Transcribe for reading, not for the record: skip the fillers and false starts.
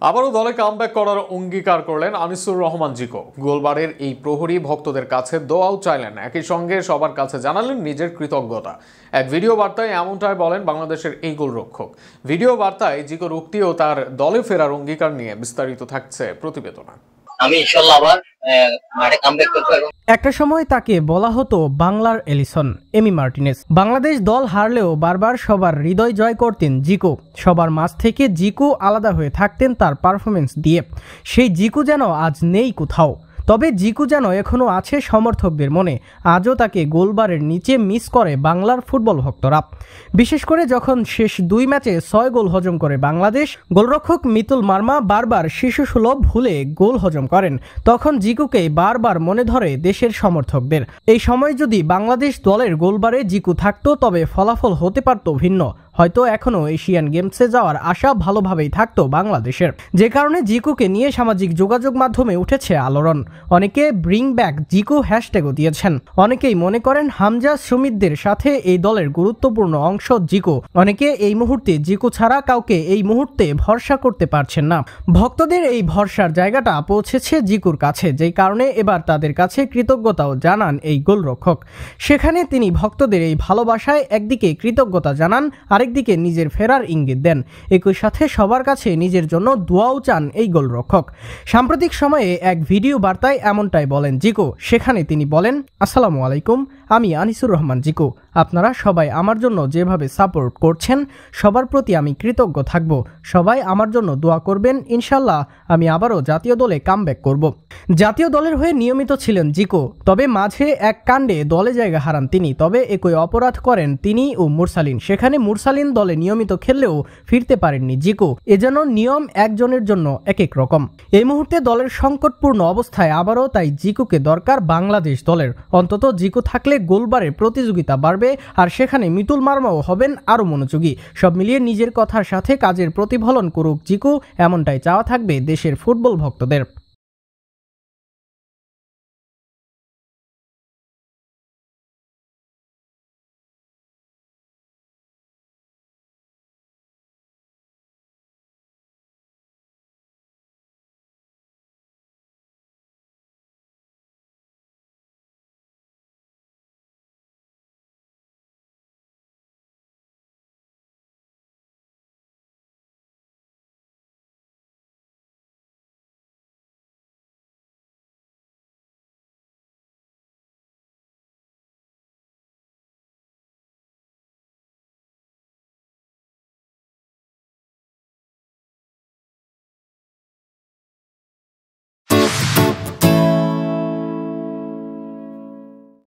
আবারও দলে কামব্যাক করার অঙ্গীকার করলেন আনিসুর রহমান জিকো। গোলবারের এই প্রহরী ভক্তদের কাছে দোয়াও চাইলেন, একই সঙ্গে সবার কাছে জানালেন নিজের কৃতজ্ঞতা। এক ভিডিও বার্তায় এমনটাই বলেন বাংলাদেশের এই গোলরক্ষক। ভিডিও বার্তায় জিকোর উক্তি ও তার দলে ফেরার অঙ্গীকার নিয়ে বিস্তারিত থাকছে প্রতিবেদনে। আমি ইনশাআল্লাহ আবার মাঠে কামব্যাক করব। একটা সময় তাকে বলা হতো বাংলার এলিসন, এমি মার্টিনেজ। বাংলাদেশ দল হারলেও বারবার সবার হৃদয় জয় করতেন জিকো। সবার মাঝ থেকে জিকো আলাদা হয়ে থাকতেন তার পারফরমেন্স দিয়ে। সেই জিকো যেন আজ নেই কোথাও, তবে জিকো যেন এখনও আছে সমর্থকদের মনে। আজও তাকে গোলবারের নিচে মিস করে বাংলার ফুটবল ভক্তরা, বিশেষ করে যখন শেষ 2 ম্যাচে 6 গোল হজম করে বাংলাদেশ। গোলরক্ষক মিতুল মার্মা বারবার শিশুসুলভ ভুলে গোল হজম করেন, তখন জিকোকে বারবার মনে ধরে দেশের সমর্থকদের। এই সময় যদি বাংলাদেশ দলের গোলবারে জিকো থাকতো তবে ফলাফল হতে পারত ভিন্ন। হয়তো এখনও এশিয়ান গেমসে যাওয়ার আশা ভালোভাবেই থাকতো বাংলাদেশের, যে কারণে জিকোকে নিয়ে সামাজিক যোগাযোগ মাধ্যমে উঠেছে আলোড়ন। অনেকে ব্রিং ব্যাক জিকো হ্যাশট্যাগও দিয়েছেন। অনেকেই মনে করেন হামজা সুমিতদের সাথে এই দলের গুরুত্বপূর্ণ অংশ জিকো। অনেকে এই মুহূর্তে জিকো ছাড়া কাউকে এই মুহূর্তে ভরসা করতে পারছেন না। ভক্তদের এই ভরসার জায়গাটা পৌঁছেছে জিকোর কাছে, যেই কারণে এবার তাদের কাছে কৃতজ্ঞতাও জানান এই গোলরক্ষক। সেখানে তিনি ভক্তদের এই ভালোবাসায় একদিকে কৃতজ্ঞতা জানান, আরেকদিকে নিজের ফেরার ইঙ্গিত দেন। একই সাথে সবার কাছে নিজের জন্য দোয়াও চান এই গোলরক্ষক। সাম্প্রতিক সময়ে এক ভিডিও বার্তায় এমনটাই বলেন জিকো। সেখানে তিনি বলেন, আসসালামু আলাইকুম, আমি আনিসুর রহমান জিকো। আপনারা সবাই আমার জন্য যেভাবে সাপোর্ট করছেন সবার প্রতি আমি কৃতজ্ঞ থাকব। সবাই আমার জন্য দোয়া করবেন। ইনশাল্লাহ আমি আবারও জাতীয় দলে কামব্যাক করব। জাতীয় দলের হয়ে নিয়মিত ছিলেন জিকো, তবে মাঝে এক কাণ্ডে দলে জায়গা হারান তিনি। তবে একই অপরাধ করেন তিনি ও মুরসালিন। সেখানে মুরসালিন দলে নিয়মিত খেললেও ফিরতে পারেননি জিকো। এজন্য নিয়ম একজনের জন্য এক এক রকম। এই মুহূর্তে দলের সংকটপূর্ণ অবস্থায় আবারও তাই জিকোকে দরকার বাংলাদেশ দলের। অন্তত জিকো থাকলে গোলবারের প্রতিযোগিতা বাড়বে, আর সেখানে মিতুল মার্মাও হবেন আরও মনোযোগী। সব মিলিয়ে নিজের কথার সাথে কাজের প্রতিফলন করুক জিকো, এমনটাই চাওয়া থাকবে দেশের ফুটবল ভক্তদের।